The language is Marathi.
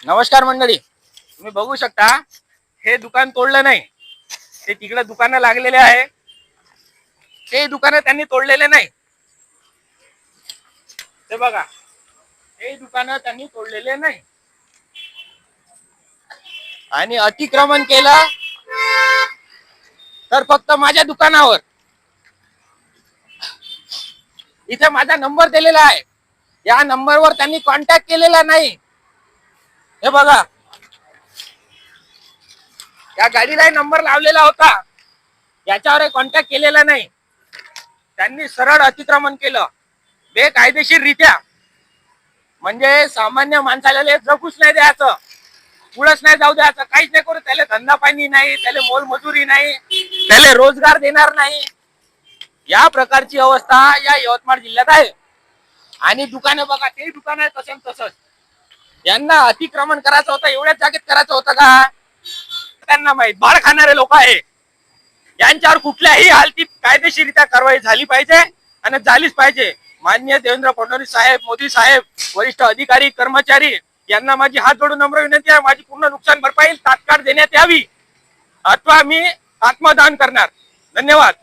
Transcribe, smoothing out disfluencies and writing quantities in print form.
नमस्कार मंडळी, तुम्ही बघू शकता हे दुकान तोडलं नाही, ते तिकडे दुकानं लागलेले आहे, ते दुकानं त्यांनी तोडलेले नाही. ते बघा, हे दुकानं त्यांनी तोडलेले नाही आणि अतिक्रमण केलं तर फक्त माझ्या दुकानावर. इथे माझा नंबर दिलेला आहे, या नंबरवर त्यांनी कॉन्टॅक्ट केलेला नाही. हे बघा, या गाडीला नंबर लावलेला होता, याच्यावर कॉन्टॅक्ट केलेला नाही. त्यांनी सरळ अतिक्रमण केलं बेकायदेशीररित्या. म्हणजे सामान्य माणसाला जगूच नाही द्यायचं, पुढंच नाही जाऊ द्यायचं, काहीच नाही करू. त्याला धंदा पाणी नाही, त्याला मोलमजुरी नाही, त्याला रोजगार देणार नाही. या प्रकारची अवस्था या यवतमाळ जिल्ह्यात आहे. आणि दुकानं बघा, ते दुकान आहे तसं तसंच. यांना अतिक्रमण करायचं होतं, एवढ्याच जागेत करायचं होतं का? त्यांना माहित, बाळ खाणारे लोक आहे, यांच्यावर कुठल्याही हालतीत कायदेशीररित्या कारवाई झाली पाहिजे आणि झालीच पाहिजे. माननीय देवेंद्र फडणवीस साहेब, मोदी साहेब, वरिष्ठ अधिकारी कर्मचारी यांना माझी हात जोडून नम्र विनंती आहे, माझी पूर्ण नुकसान भरपाई तात्काळ देण्यात यावी अथवा मी आत्मदान करणार. धन्यवाद.